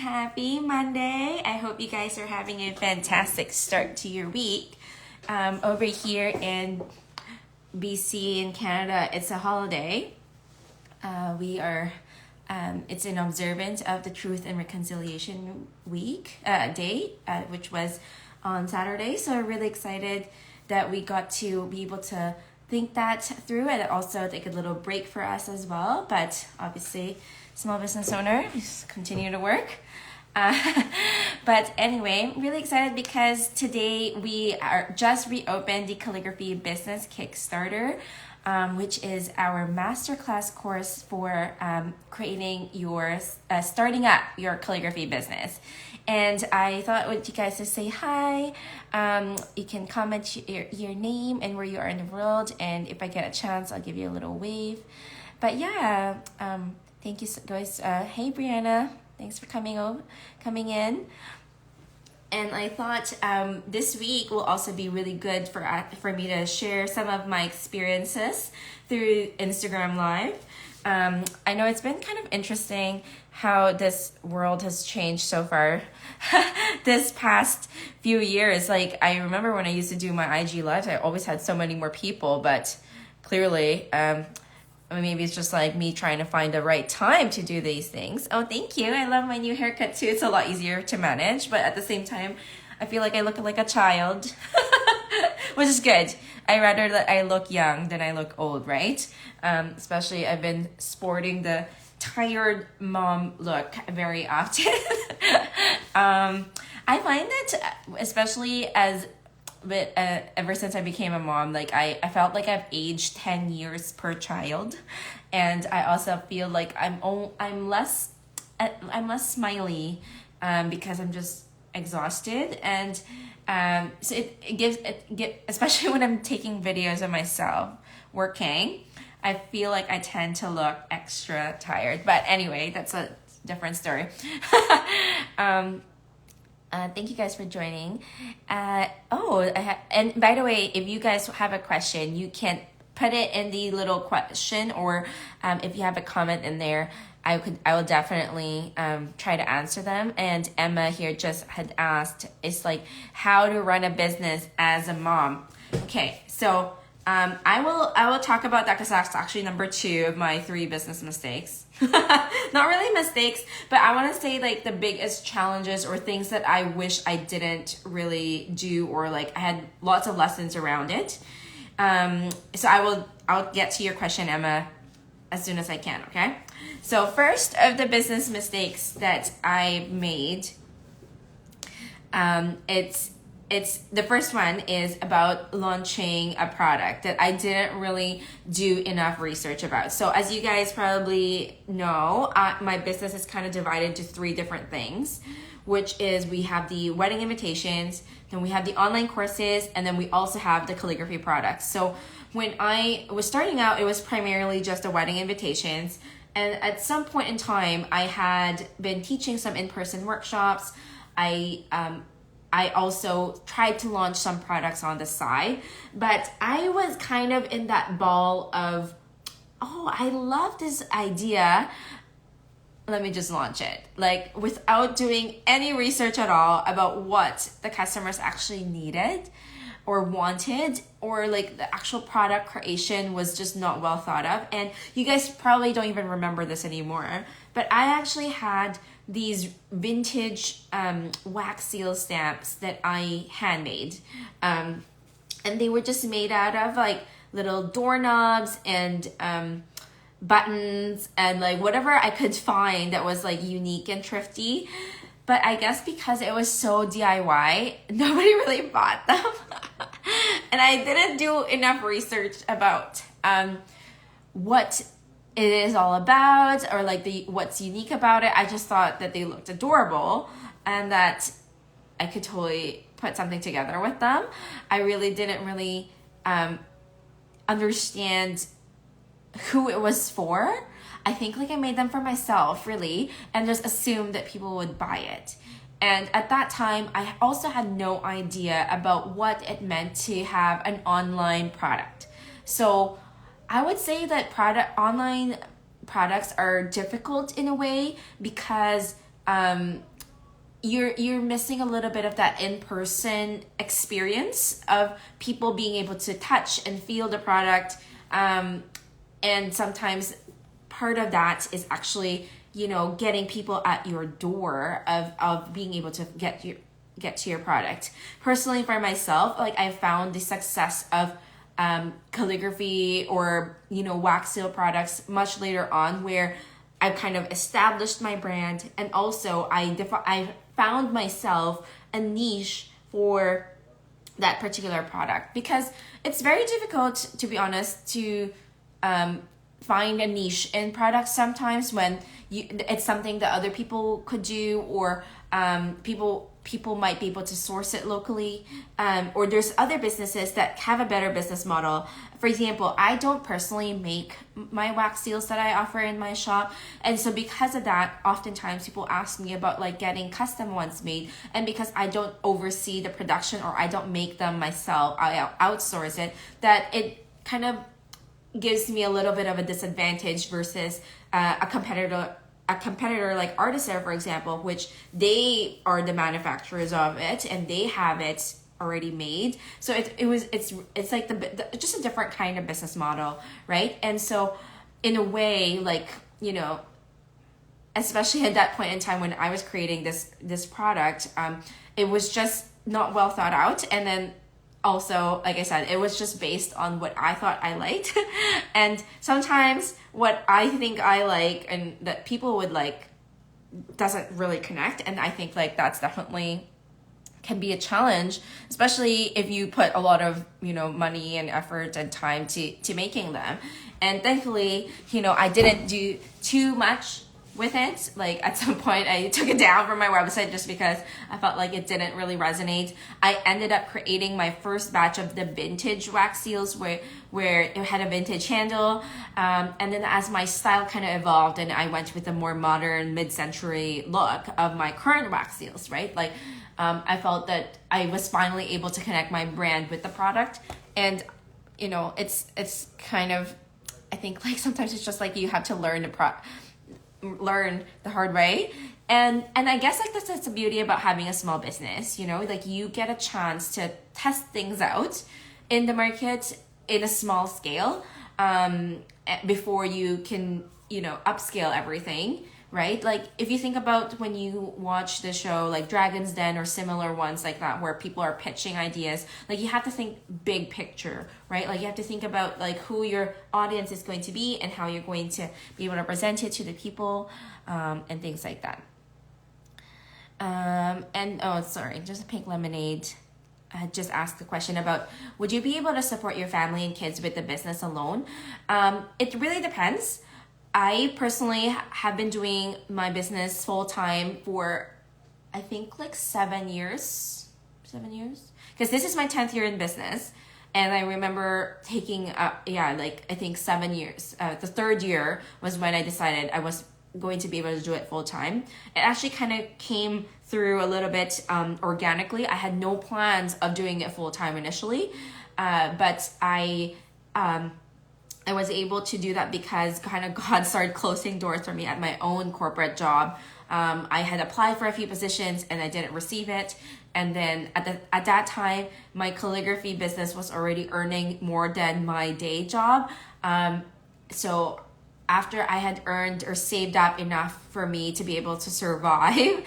Happy Monday. I hope you guys are having a fantastic start to your week. Over here in BC in Canada, it's a holiday. It's an observance of the Truth and Reconciliation Week day, which was on Saturday. So I'm really excited that we got to be able to think that through, and also take a little break for us as well. But obviously, small business owner, just continue to work. But anyway, I'm really excited because today we are just reopened the Calligraphy Business Kickstarter, which is our masterclass course for creating starting up your calligraphy business. And I thought with you guys to say hi. You can comment your name and where you are in the world, and if I get a chance, I'll give you a little wave. But yeah, thank you guys. Hey Brianna, thanks for coming in. And I thought this week will also be really good for me to share some of my experiences through Instagram Live. I know it's been kind of interesting how this world has changed so far this past few years. Like, I remember when I used to do my IG Lives, I always had so many more people, but clearly, maybe it's just like me trying to find the right time to do these things. Oh, thank you. I love my new haircut too. It's a lot easier to manage, but at the same time, I feel like I look like a child, which is good. I rather that I look young than I look old, right? Especially I've been sporting the tired mom look very often. I find that especially ever since I became a mom, like I felt like I've aged 10 years per child, and I also feel like I'm less smiley because I'm just exhausted, and so it gives especially when I'm taking videos of myself working, I feel like I tend to look extra tired. But anyway, that's a different story. Thank you guys for joining. And by the way, if you guys have a question, you can put it in the little question, or if you have a comment in there, I will definitely try to answer them. And Emma here just had asked, it's like how to run a business as a mom. Okay, so I will talk about that because that's actually number 2 of my 3 business mistakes. Not really mistakes, but I want to say like the biggest challenges or things that I wish I didn't really do, or like I had lots of lessons around it. So I'll get to your question, Emma, as soon as I can. Okay. So first of the business mistakes that I made, it's the first one is about launching a product that I didn't really do enough research about. So as you guys probably know, my business is kind of divided into 3 different things, which is we have the wedding invitations, then we have the online courses, and then we also have the calligraphy products. So when I was starting out, it was primarily just the wedding invitations. And at some point in time, I had been teaching some in-person workshops. I also tried to launch some products on the side, but I was kind of in that ball of, I love this idea. Let me just launch it. Like without doing any research at all about what the customers actually needed or wanted, or like the actual product creation was just not well thought of. And you guys probably don't even remember this anymore, but I actually had these vintage wax seal stamps that I handmade. And they were just made out of like little doorknobs and buttons and like whatever I could find that was like unique and thrifty. But I guess because it was so DIY, nobody really bought them. And I didn't do enough research about what it is all about, or like what's unique about it. I just thought that they looked adorable and that I could totally put something together with them. I really didn't understand who it was for. I think like I made them for myself really, and just assumed that people would buy it. And at that time, I also had no idea about what it meant to have an online product. So I would say that online products are difficult in a way because you're missing a little bit of that in-person experience of people being able to touch and feel the product. And sometimes part of that is actually, getting people at your door of being able to get to your product. Personally, for myself, like I found the success of calligraphy or wax seal products much later on, where I've kind of established my brand, and also I found myself a niche for that particular product, because it's very difficult, to be honest, to find a niche in products sometimes when it's something that other people could do, or people might be able to source it locally, or there's other businesses that have a better business model. For example, I don't personally make my wax seals that I offer in my shop, and so because of that, oftentimes people ask me about like getting custom ones made, and because I don't oversee the production or I don't make them myself, I outsource it, that it kind of gives me a little bit of a disadvantage versus a competitor like Artisair, for example, which they are the manufacturers of it and they have it already made. So it's like the just a different kind of business model, right? And so in a way, like, especially at that point in time when I was creating this product, it was just not well thought out. And then also, like I said, it was just based on what I thought I liked. And sometimes what I think I like and that people would like doesn't really connect. And I think like that's definitely can be a challenge, especially if you put a lot of, money and effort and time to making them. And thankfully, I didn't do too much with it. Like at some point I took it down from my website just because I felt like it didn't really resonate. I ended up creating my first batch of the vintage wax seals where it had a vintage handle, and then as my style kind of evolved and I went with a more modern mid-century look of my current wax seals, right? Like I felt that I was finally able to connect my brand with the product. And it's kind of, I think like sometimes it's just like you have to learn the hard way. And I guess like that's the beauty about having a small business, like you get a chance to test things out in the market in a small scale, before you can, upscale everything, right? Like if you think about when you watch the show like Dragon's Den or similar ones like that, where people are pitching ideas, like you have to think big picture, right? Like you have to think about like who your audience is going to be and how you're going to be able to present it to the people, and things like that. Just Pink Lemonade just asked the question about, would you be able to support your family and kids with the business alone? It really depends. I personally have been doing my business full time for, I think like 7 years, because this is my 10th year in business. And I remember taking, I think 7 years. The third year was when I decided I was going to be able to do it full time. It actually kind of came through a little bit organically. I had no plans of doing it full time initially, but I was able to do that because kind of God started closing doors for me at my own corporate job. I had applied for a few positions and I didn't receive it. And then at that time, my calligraphy business was already earning more than my day job. So after I had earned or saved up enough for me to be able to survive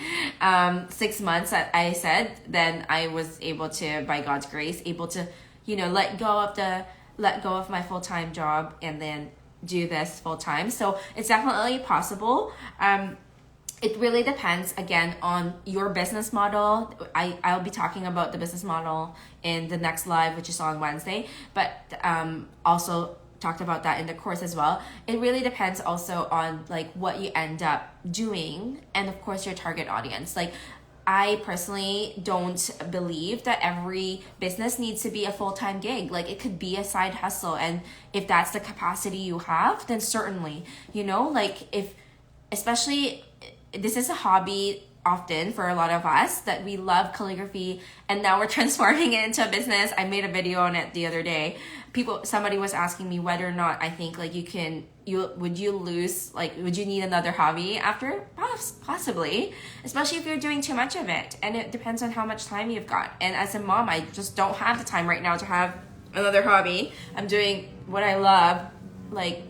6 months, that I said, then I was able to, by God's grace, able to, let go of my full-time job and then do this full-time. So it's definitely possible. It really depends, again, on your business model. I'll be talking about the business model in the next live, which is on Wednesday, but also talked about that in the course as well. It really depends also on like what you end up doing and of course your target audience. Like I personally don't believe that every business needs to be a full-time gig. Like it could be a side hustle, and if that's the capacity you have, then certainly, like especially this is a hobby often for a lot of us, that we love calligraphy, and now we're transforming it into a business. I made a video on it the other day. Somebody was asking me whether or not I think like would you need another hobby after? Possibly, especially if you're doing too much of it, and it depends on how much time you've got. And as a mom, I just don't have the time right now to have another hobby. I'm doing what I love, like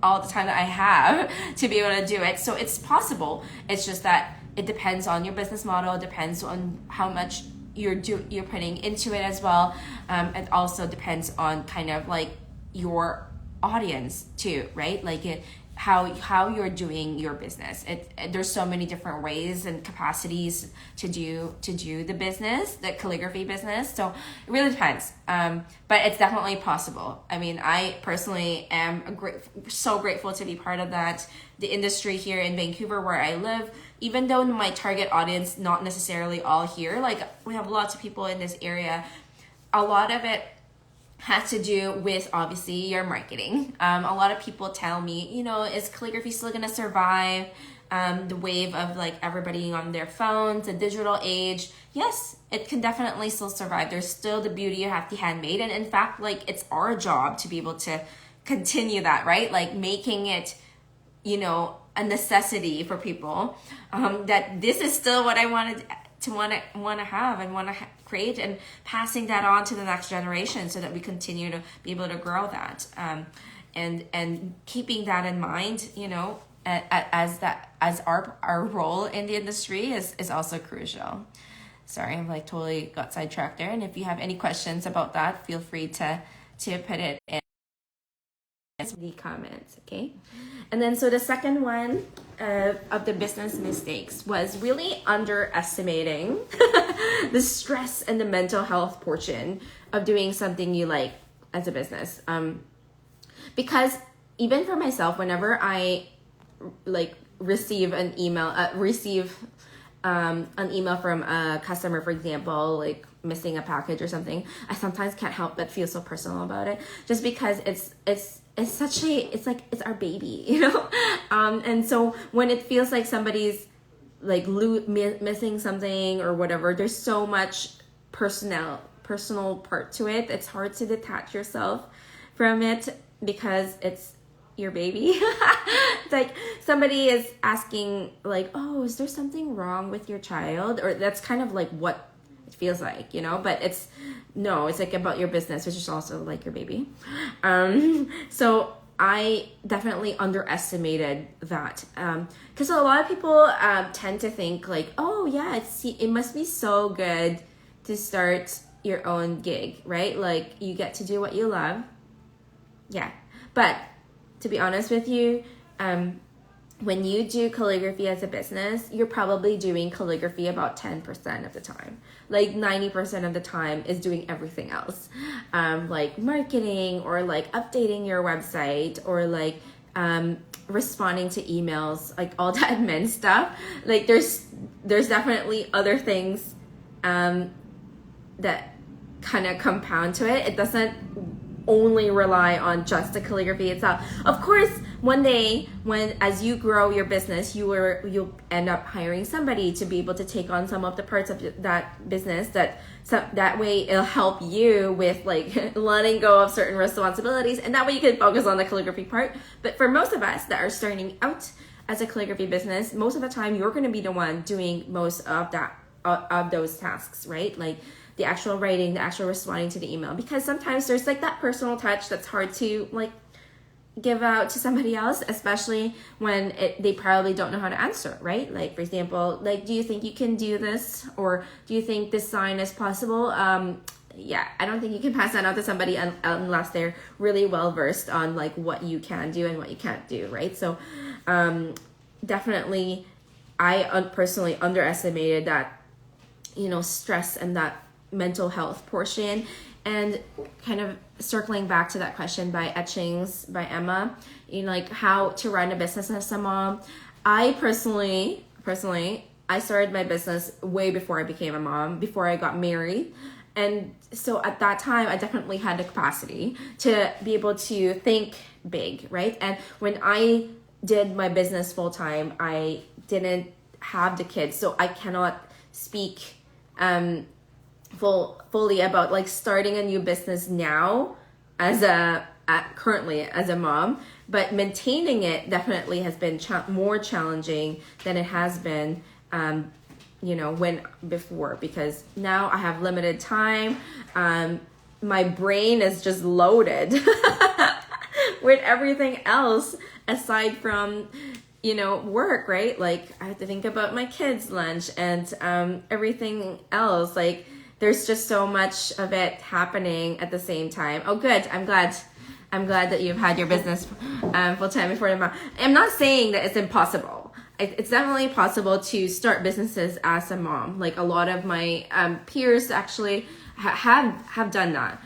all the time that I have to be able to do it. So it's possible. It's just that it depends on your business model. It depends on how much you're putting into it as well. It also depends on kind of like your audience too, right? Like how you're doing your business. There's so many different ways and capacities to do the business, the calligraphy business. So it really depends. But it's definitely possible. I mean, I personally am so grateful to be part of that. The industry here in Vancouver where I live, even though my target audience, not necessarily all here, like we have lots of people in this area, a lot of it has to do with obviously your marketing. A lot of people tell me, is calligraphy still gonna survive the wave of like everybody on their phones, the digital age? Yes, it can definitely still survive. There's still the beauty of the handmade, and in fact, like it's our job to be able to continue that, right? Like making it, a necessity for people, that this is still what I wanted to want to have and want to create, and passing that on to the next generation so that we continue to be able to grow that, and keeping that in mind, as our role in the industry is also crucial. Sorry, I'm like totally got sidetracked there. And if you have any questions about that, feel free to put it in the comments, okay? And then so the second one of the business mistakes was really underestimating the stress and the mental health portion of doing something you like as a business. Because even for myself, whenever I like receive an email from a customer, for example, like missing a package or something, I sometimes can't help but feel so personal about it, just because it's our baby, and so when it feels like somebody's like missing something or whatever, there's so much personal part to it. It's hard to detach yourself from it because it's your baby. It's like somebody is asking like, oh, is there something wrong with your child? Or that's kind of like what it feels like, but it's like about your business, which is also like your baby. So I definitely underestimated that, because a lot of people tend to think like, oh yeah, it must be so good to start your own gig, right? Like you get to do what you love. Yeah, but to be honest with you, when you do calligraphy as a business, you're probably doing calligraphy about 10% of the time. Like 90% of the time is doing everything else, like marketing or like updating your website or like responding to emails, like all the admin stuff. Like there's definitely other things that kind of compound to it. It doesn't only rely on just the calligraphy itself. Of course, one day as you grow your business, you'll end up hiring somebody to be able to take on some of the parts of that business, that way it'll help you with like letting go of certain responsibilities, and that way you can focus on the calligraphy part. But for most of us that are starting out as a calligraphy business, most of the time you're going to be the one doing most of those tasks, right? Like the actual writing, the actual responding to the email, because sometimes there's like that personal touch that's hard to like give out to somebody else, especially when they probably don't know how to answer, right? Like for example, like, do you think you can do this? Or do you think this sign is possible? Yeah, I don't think you can pass that out to somebody unless they're really well versed on like what you can do and what you can't do, right? So definitely I personally underestimated that, stress and that mental health portion. And kind of circling back to that question by Etchings by Emma, like how to run a business as a mom. I personally, I started my business way before I became a mom, before I got married. And so at that time, I definitely had the capacity to be able to think big, right? And when I did my business full time, I didn't have the kids, so I cannot speak fully about like starting a new business now as currently as a mom, but maintaining it definitely has been more challenging than it has been when before, because now I have limited time. My brain is just loaded with everything else aside from work, right? Like I have to think about my kids' lunch and everything else. Like there's just so much of it happening at the same time. Oh, good. I'm glad that you've had your business full time before the mom. I'm not saying that it's impossible. It's definitely possible to start businesses as a mom. Like a lot of my peers actually have done that.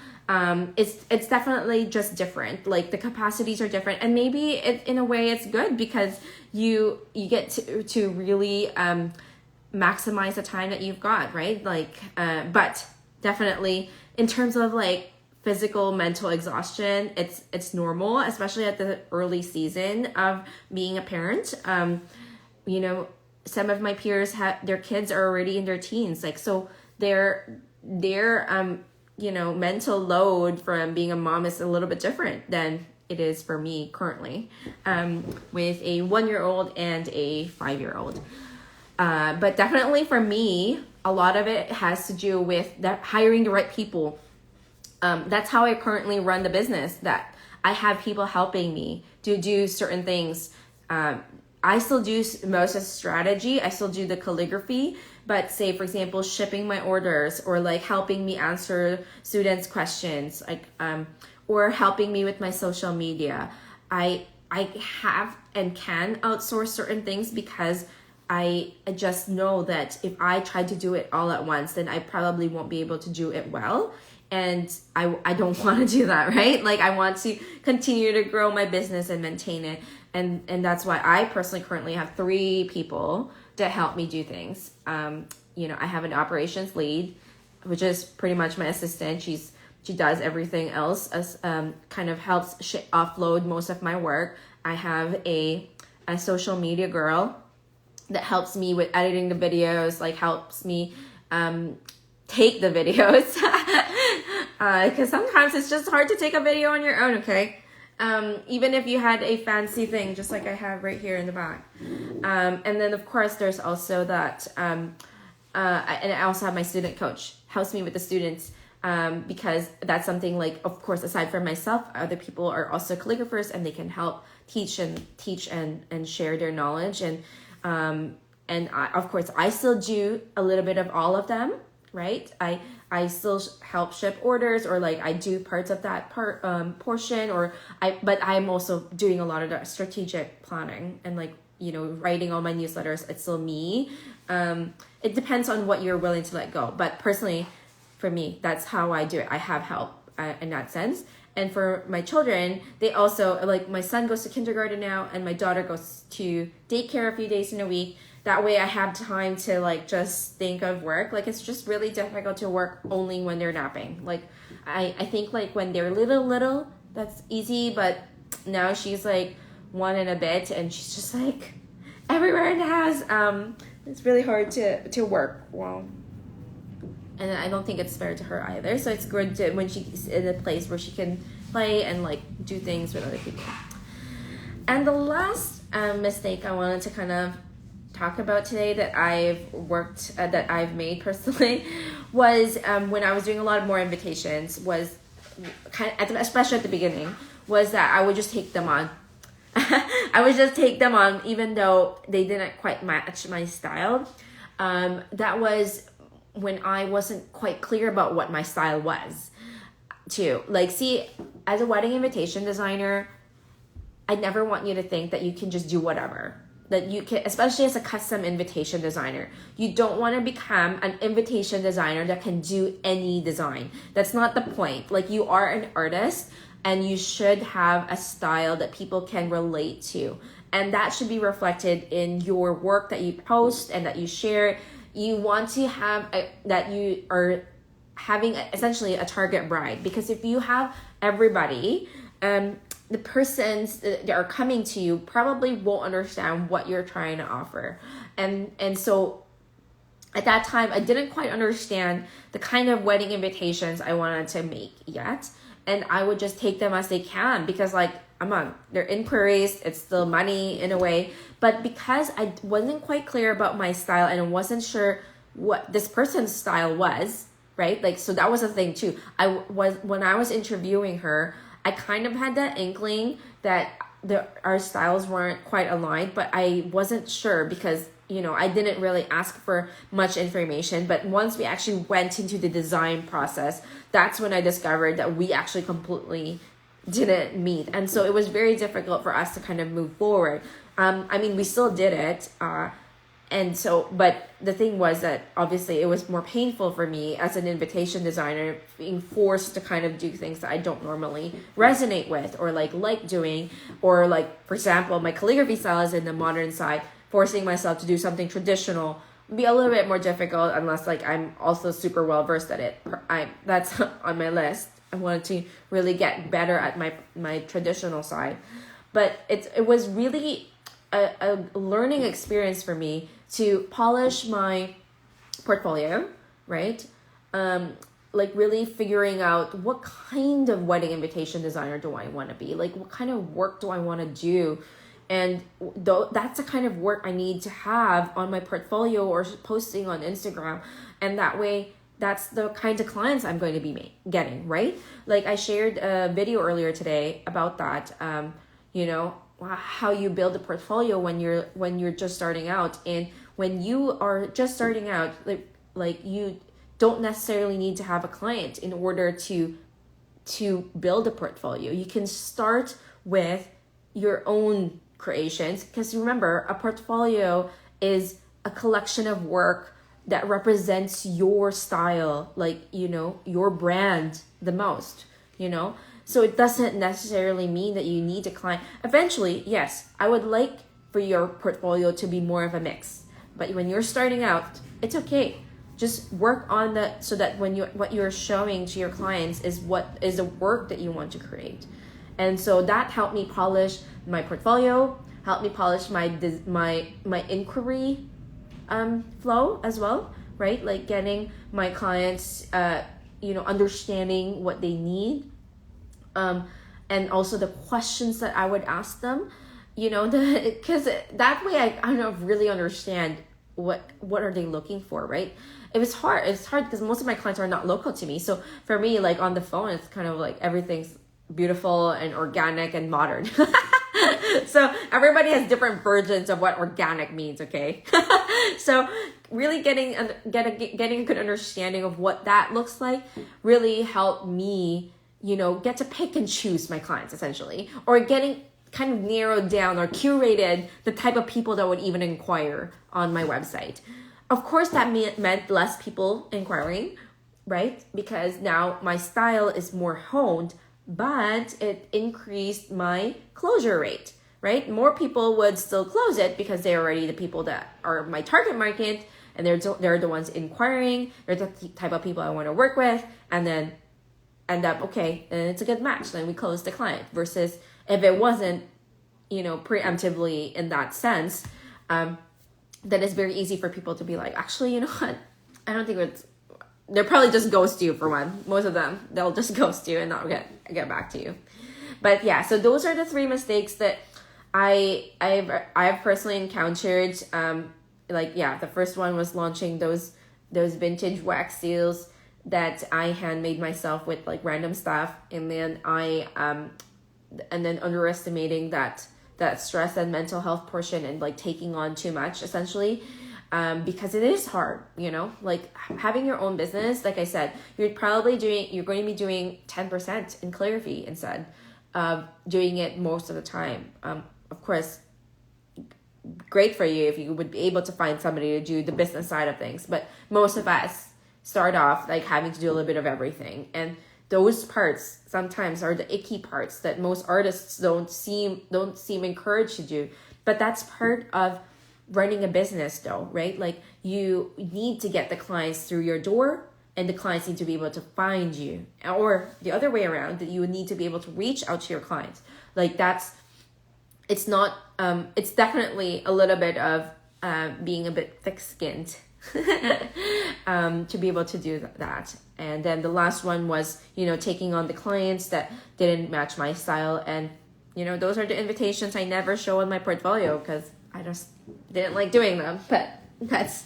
It's definitely just different. Like the capacities are different, and maybe in a way it's good because you get to really maximize the time that you've got, right? Like but definitely in terms of like physical, mental exhaustion, it's normal, especially at the early season of being a parent. Some of my peers their kids are already in their teens, like so their mental load from being a mom is a little bit different than it is for me currently, with a 1-year-old and a 5-year-old. But definitely for me, a lot of it has to do with hiring the right people. That's how I currently run the business, that I have people helping me to do certain things. I still do most of the strategy. I still do the calligraphy, but say, for example, shipping my orders or like helping me answer students' questions, like, or helping me with my social media. I have and can outsource certain things because I just know that if I try to do it all at once, then I probably won't be able to do it well. And I don't want to do that, right? Like I want to continue to grow my business and maintain it. And that's why I personally currently have 3 people that help me do things. I have an operations lead, which is pretty much my assistant. She does everything else, as kind of helps offload most of my work. I have a social media girl that helps me with editing the videos, like helps me take the videos. Because sometimes it's just hard to take a video on your own, okay? Even if you had a fancy thing, just like I have right here in the back. And then of course there's also that, and I also have my student coach, helps me with the students, because that's something like, of course, aside from myself, other people are also calligraphers and they can help teach and share their knowledge. And of course I still do a little bit of all of them, right? I still help ship orders, or like I do parts of that portion, but I'm also doing a lot of the strategic planning and like, writing all my newsletters. It's still me. It depends on what you're willing to let go. But personally, for me, that's how I do it. I have help in that sense. And for my children, they also, like my son goes to kindergarten now and my daughter goes to daycare a few days in a week. That way I have time to like just think of work. Like it's just really difficult to work only when they're napping. Like I think like when they're little, that's easy. But now she's like 1 and a bit and she's just like everywhere in the house. It's really hard to work well. And I don't think it's fair to her either. So it's good when she's in a place where she can play and like do things with other people. And the last mistake I wanted to kind of talk about today that I've made personally was when I was doing a lot more invitations, was especially at the beginning, was that I would just take them on. I would just take them on even though they didn't quite match my style. That was when I wasn't quite clear about what my style was too. Like, see, as a wedding invitation designer, I never want you to think that you can just do whatever. That you can, especially as a custom invitation designer, you don't want to become an invitation designer that can do any design. That's not the point. Like, you are an artist and you should have a style that people can relate to. And that should be reflected in your work that you post and that you share. You want to have that you are having essentially a target bride, because if you have everybody the persons that are coming to you probably won't understand what you're trying to offer. And so at that time, I didn't quite understand the kind of wedding invitations I wanted to make yet. And I would just take them as they can because like, they're inquiries, it's still money in a way. But because I wasn't quite clear about my style and I wasn't sure what this person's style was, right? Like, so that was a thing too. When I was interviewing her, I kind of had that inkling that our styles weren't quite aligned, but I wasn't sure because, I didn't really ask for much information. But once we actually went into the design process, that's when I discovered that we actually completely didn't meet. And so it was very difficult for us to kind of move forward. We still did it. But the thing was that obviously it was more painful for me as an invitation designer being forced to kind of do things that I don't normally resonate with or like doing, or like, for example, my calligraphy style is in the modern side. Forcing myself to do something traditional would be a little bit more difficult unless like I'm also super well versed at it. That's on my list. I wanted to really get better at my traditional side, but it was really a learning experience for me to polish my portfolio, right? Like really figuring out what kind of wedding invitation designer do I want to be? Like what kind of work do I want to do? And that's the kind of work I need to have on my portfolio or posting on Instagram. And that way, that's the kinds of clients I'm going to be getting, right? Like I shared a video earlier today about that, how you build a portfolio when you're just starting out. And when you are just starting out, like you don't necessarily need to have a client in order to build a portfolio. You can start with your own creations, because remember, a portfolio is a collection of work that represents your style, like, your brand the most, so it doesn't necessarily mean that you need a client. Eventually, yes, I would like for your portfolio to be more of a mix, but when you're starting out, it's okay. Just work on that so that what you're showing to your clients is what is the work that you want to create. And so that helped me polish my portfolio, helped me polish my inquiry flow as well, right? Like getting my clients, understanding what they need, and also the questions that I would ask them, because that way I kind of really understand what are they looking for, right? It was hard. It's hard because most of my clients are not local to me. So for me, like on the phone, it's kind of like everything's beautiful and organic and modern. So everybody has different versions of what organic means, okay? So really getting a good understanding of what that looks like really helped me, get to pick and choose my clients essentially, or getting kind of narrowed down or curated the type of people that would even inquire on my website. Of course, that meant less people inquiring, right? Because now my style is more honed, but it increased my closure rate, right? More people would still close it because they're already the people that are my target market, and they're the ones inquiring. They're the type of people I want to work with, and then end up, okay, and it's a good match. Then we close the client. Versus if it wasn't, preemptively in that sense, then it's very easy for people to be like, actually, you know what? I don't think they'll probably just ghost you for one. Most of them, they'll just ghost you and not get back to you. But yeah, so those are the 3 mistakes that I've personally encountered. The first one was launching those vintage wax seals that I handmade myself with like random stuff, and then underestimating that stress and mental health portion and like taking on too much essentially. Because it is hard, like having your own business. Like I said, you're going to be doing 10% in calligraphy instead of doing it most of the time. Of course, great for you if you would be able to find somebody to do the business side of things. But most of us start off like having to do a little bit of everything. And those parts sometimes are the icky parts that most artists don't seem encouraged to do. But that's part of running a business though, right? Like you need to get the clients through your door and the clients need to be able to find you, or the other way around, that you would need to be able to reach out to your clients. Like it's not, it's definitely a little bit of being a bit thick-skinned to be able to do that. And then the last one was, taking on the clients that didn't match my style. And, those are the invitations I never show in my portfolio because I just didn't like doing them. But that's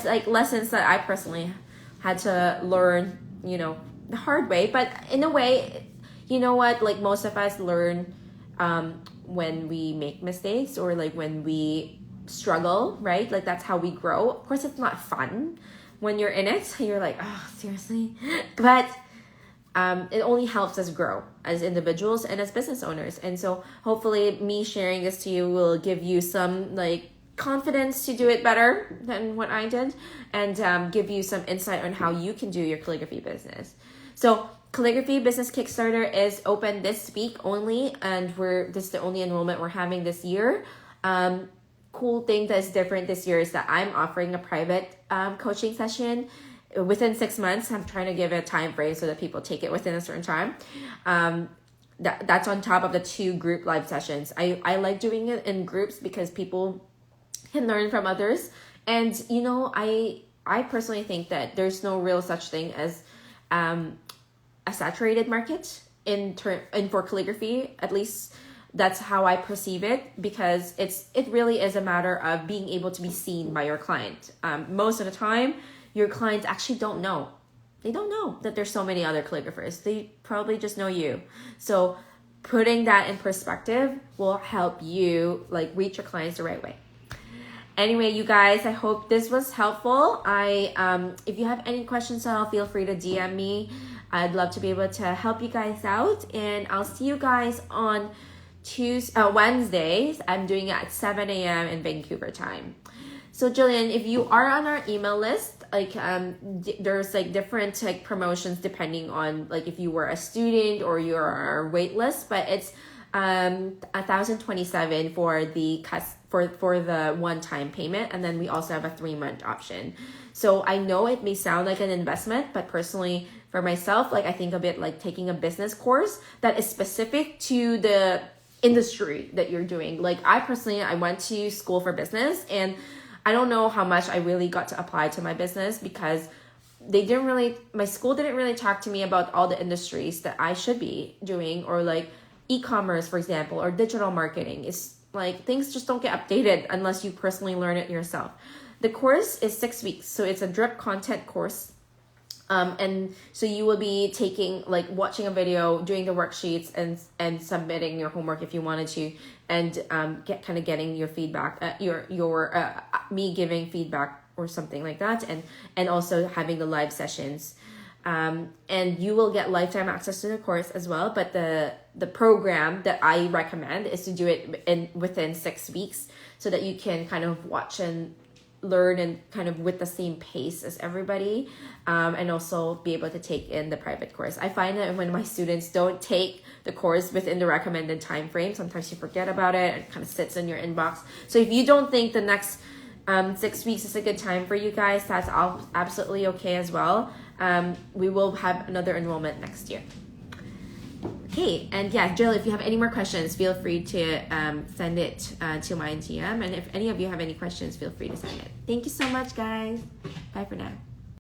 like lessons that I personally had to learn, the hard way. But in a way, you know what, like most of us learn when we make mistakes, or like when we struggle, right? Like that's how we grow. Of course, it's not fun when you're in it. You're like, oh, seriously? But it only helps us grow as individuals and as business owners. And so hopefully me sharing this to you will give you some like confidence to do it better than what I did, and give you some insight on how you can do your calligraphy business. So Calligraphy Business Kickstarter is open this week only, and this is the only enrollment we're having this year. Cool thing that's different this year is that I'm offering a private coaching session within 6 months. I'm trying to give a time frame so that people take it within a certain time. That's on top of the 2 group live sessions. I like doing it in groups because people can learn from others. And, I personally think that there's no real such thing as a saturated market for calligraphy. At least that's how I perceive it, because it really is a matter of being able to be seen by your client. Most of the time, your clients actually don't know. They don't know that there's so many other calligraphers. They probably just know you. So putting that in perspective will help you like reach your clients the right way. Anyway, you guys, I hope this was helpful. If you have any questions at all, feel free to DM me. I'd love to be able to help you guys out, and I'll see you guys on Wednesdays. I'm doing it at 7 a.m. in Vancouver time. So Jillian, if you are on our email list, like there's like different like promotions depending on like if you were a student or you're on our wait list, but it's $1,027 for the one-time payment, and then we also have a 3-month option. So I know it may sound like an investment, but personally for myself, like I think of it like taking a business course that is specific to the industry that you're doing. Like I went to school for business, and I don't know how much I really got to apply to my business because my school didn't really talk to me about all the industries that I should be doing, or like e-commerce, for example, or digital marketing. It's like things just don't get updated unless you personally learn it yourself. The course is 6 weeks, so it's a drip content course. And so you will be watching a video, doing the worksheets, and submitting your homework if you wanted to, and getting your feedback, me giving feedback or something like that, and also having the live sessions. And you will get lifetime access to the course as well. But the program that I recommend is to do it within 6 weeks, so that you can kind of watch and learn and kind of with the same pace as everybody, and also be able to take in the private course. I find that when my students don't take the course within the recommended time frame, sometimes you forget about it and it kind of sits in your inbox. So if you don't think the next 6 weeks is a good time for you guys, that's absolutely okay as well. We will have another enrollment next year. Okay, and yeah, Jill, if you have any more questions, feel free to send it to my DM. And if any of you have any questions, feel free to send it. Thank you so much, guys. Bye for now.